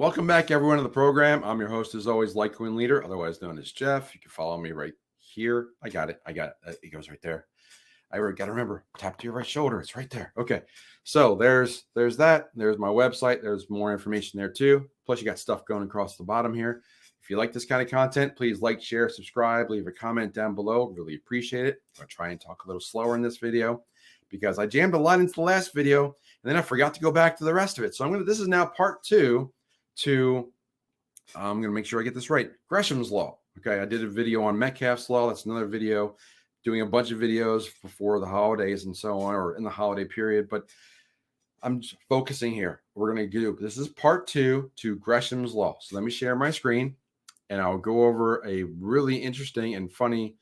Welcome back, everyone, to the program. I'm your host, as always, LitecoinLeader, otherwise known as Jeff. You can follow me right here. I got it. It goes right there. I got to remember, tap to your right shoulder. It's right there. Okay. So there's that. There's my website. There's more information there too. Plus, you got stuff going across the bottom here. If you like this kind of content, please like, share, subscribe, leave a comment down below. Really appreciate it. I'm going to try and talk a little slower in this video because I jammed a lot into the last video and then I forgot to go back to the rest of it. So this is now part two to, I'm going to make sure I get this right, Gresham's Law. Okay, I did a video on Metcalfe's Law. That's another video, doing a bunch of videos before the holidays and so on, or in the holiday period. But I'm just focusing here. We're going to do, this is part two to Gresham's Law. So let me share my screen and I'll go over a really interesting and funny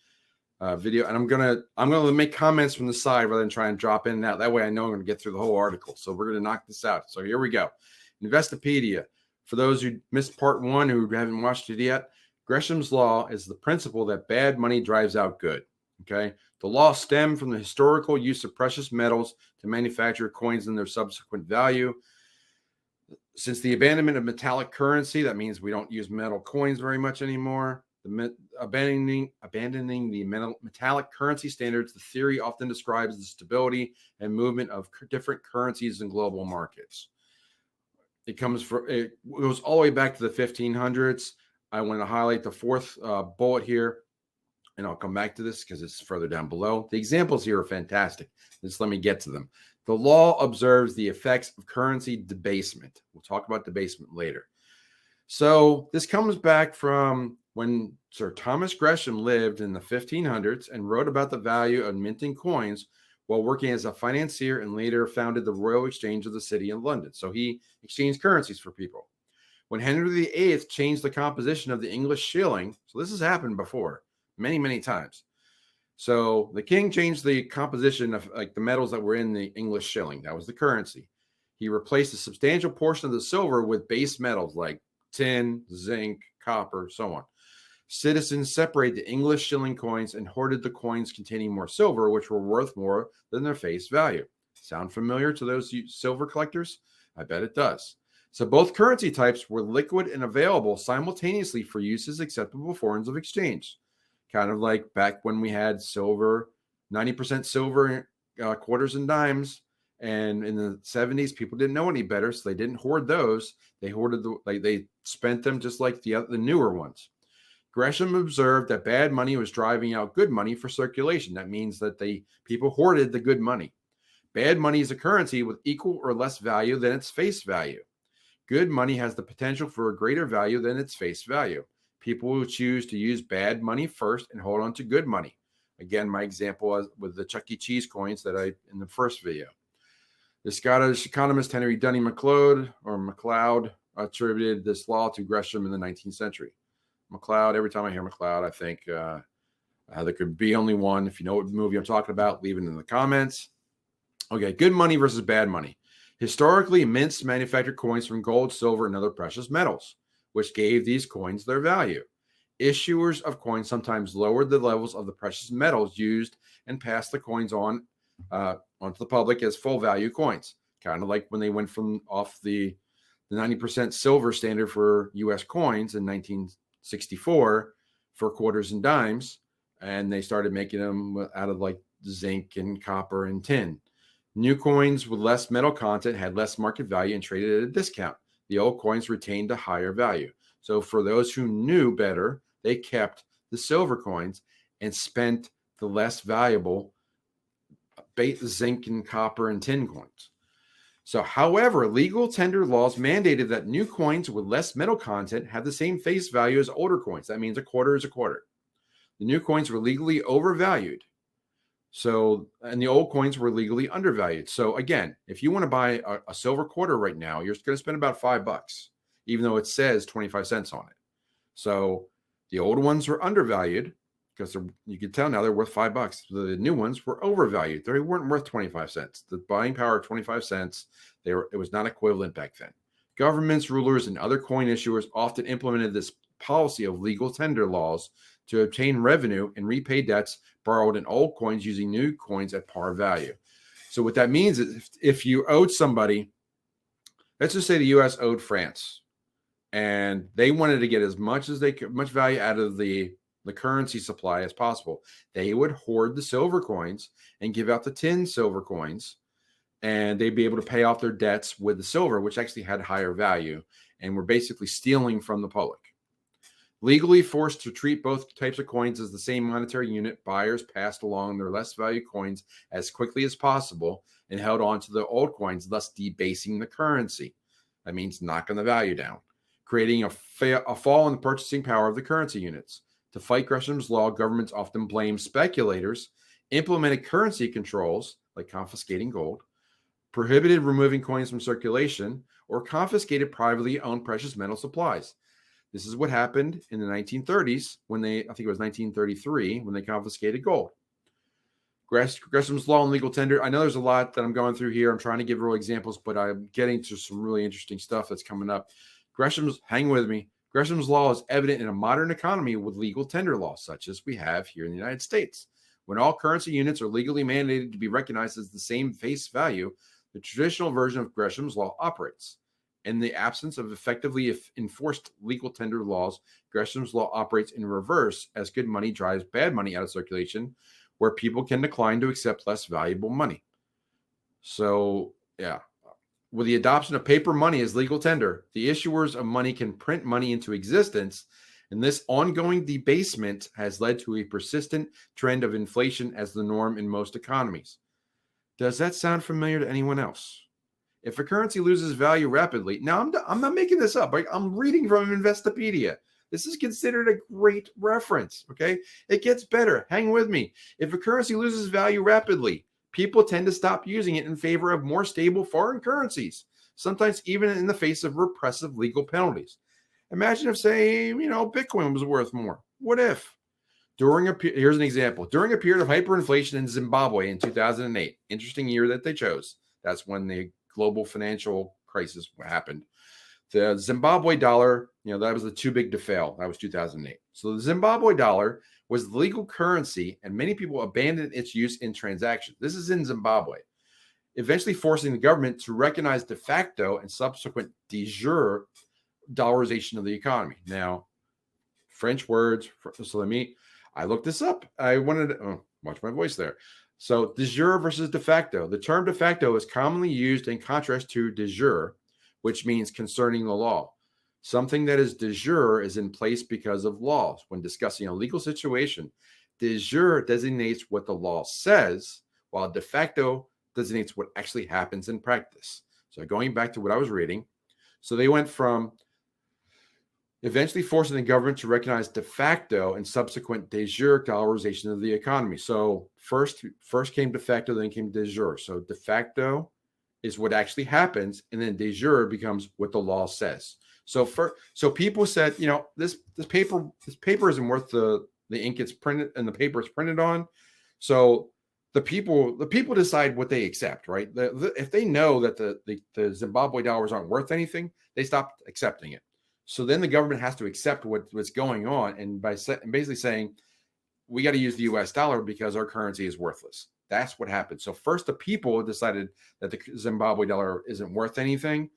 video. And I'm gonna make comments from the side rather than try and drop in and out. That way I know I'm going to get through the whole article. So we're going to knock this out. So here we go. Investopedia. For those who missed part one who haven't watched it yet, Gresham's Law is the principle that bad money drives out good. Okay. The law stemmed from the historical use of precious metals to manufacture coins and their subsequent value. Since the abandonment of metallic currency, that means we don't use metal coins very much anymore. Abandoning the metallic currency standards, the theory often describes the stability and movement of different currencies in global markets. It goes all the way back to the 1500s. I want to highlight the fourth bullet here, and I'll come back to this because it's further down below. The examples here are fantastic. Just let me get to them. The law observes the effects of currency debasement. We'll talk about debasement later. So this comes back from when Sir Thomas Gresham lived in the 1500s and wrote about the value of minting coins while working as a financier, and later founded the Royal Exchange of the City of London. So he exchanged currencies for people. When Henry VIII changed the composition of the English shilling, so this has happened before, many, many times. So the king changed the composition of like the metals that were in the English shilling. That was the currency. He replaced a substantial portion of the silver with base metals like tin, zinc, copper, so on. Citizens separated the English shilling coins and hoarded the coins containing more silver, which were worth more than their face value. Sound familiar to those silver collectors? I bet it does. So both currency types were liquid and available simultaneously for uses acceptable forms of exchange. Kind of like back when we had silver, 90% silver quarters and dimes. And in the 70s, people didn't know any better, so they didn't hoard those. They hoarded they spent them just like the newer ones. Gresham observed that bad money was driving out good money for circulation. That means that people hoarded the good money. Bad money is a currency with equal or less value than its face value. Good money has the potential for a greater value than its face value. People will choose to use bad money first and hold on to good money. Again, my example was with the Chuck E. Cheese coins that in the first video. The Scottish economist Henry Dunning MacLeod attributed this law to Gresham in the 19th century. MacLeod, every time I hear MacLeod, I think there could be only one. If you know what movie I'm talking about, leave it in the comments. Okay, good money versus bad money. Historically, mints manufactured coins from gold, silver, and other precious metals, which gave these coins their value. Issuers of coins sometimes lowered the levels of the precious metals used and passed the coins onto the public as full value coins. Kind of like when they went off the 90% silver standard for U.S. coins in 1964 for quarters and dimes, and they started making them out of like zinc and copper and tin. New coins with less metal content had less market value and traded at a discount. The old coins retained a higher value. So for those who knew better, they kept the silver coins and spent the less valuable zinc and copper and tin coins. So, however, legal tender laws mandated that new coins with less metal content have the same face value as older coins. That means a quarter is a quarter. The new coins were legally overvalued. So, and the old coins were legally undervalued. So again, if you want to buy a silver quarter right now, you're going to spend about $5, even though it says 25 cents on it. So the old ones were undervalued because you can tell now they're worth $5. The new ones were overvalued. They weren't worth 25 cents. The buying power of 25 cents, it was not equivalent back then. Governments, rulers, and other coin issuers often implemented this policy of legal tender laws to obtain revenue and repay debts borrowed in old coins using new coins at par value. So what that means is if you owed somebody, let's just say the U.S. owed France and they wanted to get as much as they could, much value out of the currency supply as possible. They would hoard the silver coins and give out the tin silver coins, and they'd be able to pay off their debts with the silver, which actually had higher value, and were basically stealing from the public. Legally forced to treat both types of coins as the same monetary unit, buyers passed along their less valued coins as quickly as possible and held on to the old coins, thus debasing the currency. That means knocking the value down, creating a fall in the purchasing power of the currency units. To fight Gresham's law, governments often blame speculators, implemented currency controls like confiscating gold, prohibited removing coins from circulation, or confiscated privately owned precious metal supplies. This is what happened in the 1930s when I think it was 1933, when they confiscated gold. Gresham's law and legal tender. I know there's a lot that I'm going through here. I'm trying to give real examples, but I'm getting to some really interesting stuff that's coming up. Hang with me. Gresham's law is evident in a modern economy with legal tender laws, such as we have here in the United States. When all currency units are legally mandated to be recognized as the same face value, the traditional version of Gresham's law operates. In the absence of effectively enforced legal tender laws, Gresham's law operates in reverse, as good money drives bad money out of circulation, where people can decline to accept less valuable money. So, yeah, with the adoption of paper money as legal tender, the issuers of money can print money into existence, and this ongoing debasement has led to a persistent trend of inflation as the norm in most economies. Does that sound familiar to anyone else? If a currency loses value rapidly, now I'm not making this up. I'm reading from Investopedia. This is considered a great reference, okay? It gets better. Hang with me. If a currency loses value rapidly, people tend to stop using it in favor of more stable foreign currencies, sometimes even in the face of repressive legal penalties. Imagine if, say, Bitcoin was worth more. What if? Here's an example. During a period of hyperinflation in Zimbabwe in 2008, interesting year that they chose. That's when the global financial crisis happened. The Zimbabwe dollar, that was the too big to fail. That was 2008. So the Zimbabwe dollar was the legal currency, and many people abandoned its use in transactions. This is in Zimbabwe, eventually forcing the government to recognize de facto and subsequent de jure dollarization of the economy. Now, French words. So I looked this up. I wanted to watch my voice there. So de jure versus de facto. The term de facto is commonly used in contrast to de jure, which means concerning the law. Something that is de jure is in place because of laws. When discussing a legal situation, de jure designates what the law says, while de facto designates what actually happens in practice. So going back to what I was reading, so they went from eventually forcing the government to recognize de facto and subsequent de jure dollarization of the economy. So first came de facto, then came de jure. So de facto is what actually happens, and then de jure becomes what the law says. So people said, this paper isn't worth the ink it's printed and the paper it's printed on. So the people decide what they accept, right? If they know that the Zimbabwe dollars aren't worth anything, they stop accepting it. So then the government has to accept what's going on, and basically saying, we got to use the US dollar because our currency is worthless. That's what happened. So first the people decided that the Zimbabwe dollar isn't worth anything,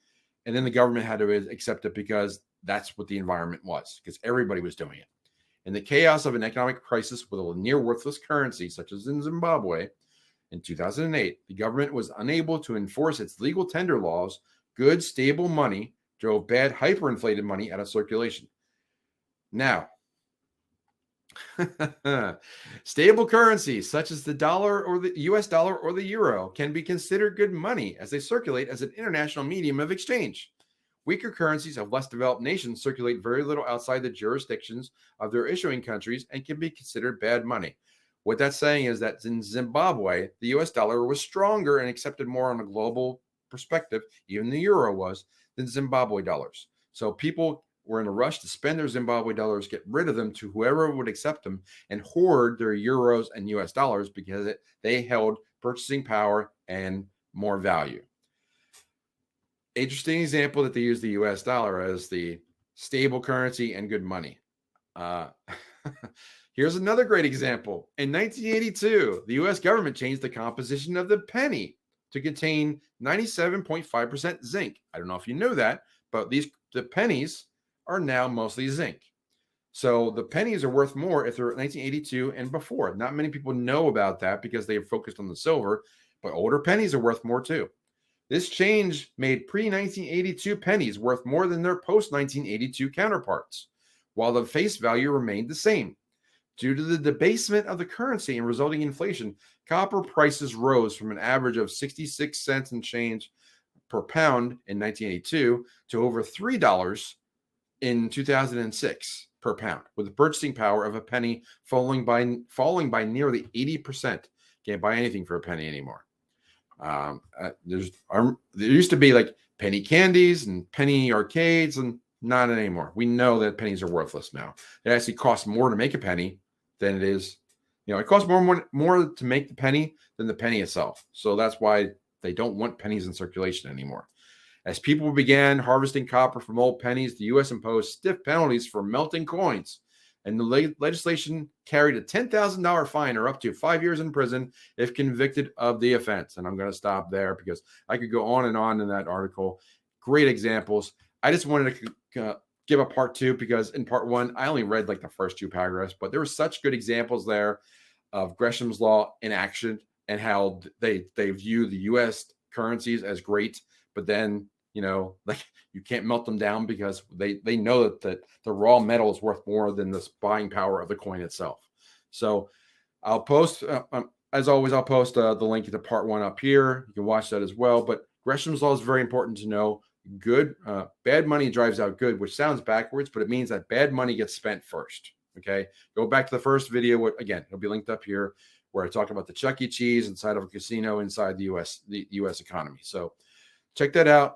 and then the government had to accept it because that's what the environment was, because everybody was doing it. In the chaos of an economic crisis with a near worthless currency, such as in Zimbabwe in 2008, the government was unable to enforce its legal tender laws. Good, stable money drove bad, hyperinflated money out of circulation. Now, stable currencies such as the dollar or the US dollar or the euro can be considered good money as they circulate as an international medium of exchange. Weaker currencies of less developed nations circulate very little outside the jurisdictions of their issuing countries and can be considered bad money. What that's saying is that in Zimbabwe, the US dollar was stronger and accepted more on a global perspective, even the euro was, than Zimbabwe dollars. So people were in a rush to spend their Zimbabwe dollars, get rid of them to whoever would accept them, and hoard their euros and US dollars because they held purchasing power and more value. Interesting example that they use the US dollar as the stable currency and good money. Here's another great example. In 1982, the US government changed the composition of the penny to contain 97.5% zinc. I don't know if you know that, but the pennies are now mostly zinc. So the pennies are worth more if they're 1982 and before. Not many people know about that because they have focused on the silver, but older pennies are worth more too. This change made pre-1982 pennies worth more than their post-1982 counterparts, while the face value remained the same. Due to the debasement of the currency and resulting inflation, copper prices rose from an average of 66 cents and change per pound in 1982 to over $3 in 2006 per pound, with the purchasing power of a penny falling by nearly 80%. Can't buy anything for a penny anymore. There used to be like penny candies and penny arcades, and not anymore. We know that pennies are worthless now. It actually costs more to make a penny than it is. It costs more to make the penny than the penny itself. So that's why they don't want pennies in circulation anymore. As people began harvesting copper from old pennies, the U.S. imposed stiff penalties for melting coins, and the legislation carried a $10,000 fine or up to 5 years in prison if convicted of the offense. And I'm going to stop there because I could go on in that article. Great examples. I just wanted to give a part two because in part one, I only read like the first two paragraphs, but there were such good examples there of Gresham's law in action and how they view the U.S. currencies as great, but then like you can't melt them down because they know that the raw metal is worth more than the buying power of the coin itself. So I'll post, as always, I'll post the link to part one up here. You can watch that as well. But Gresham's law is very important to know. Bad money drives out good, which sounds backwards, but it means that bad money gets spent first. Okay. Go back to the first video. Again, it'll be linked up here where I talk about the Chuck E. Cheese inside of a casino inside the U.S. economy. So check that out.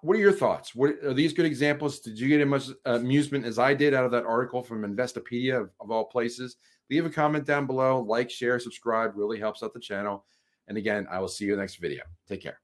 What are your thoughts? What are these good examples? Did you get as much amusement as I did out of that article from Investopedia of all places? Leave a comment down below, like, share, subscribe, really helps out the channel. And again, I will see you in the next video. Take care.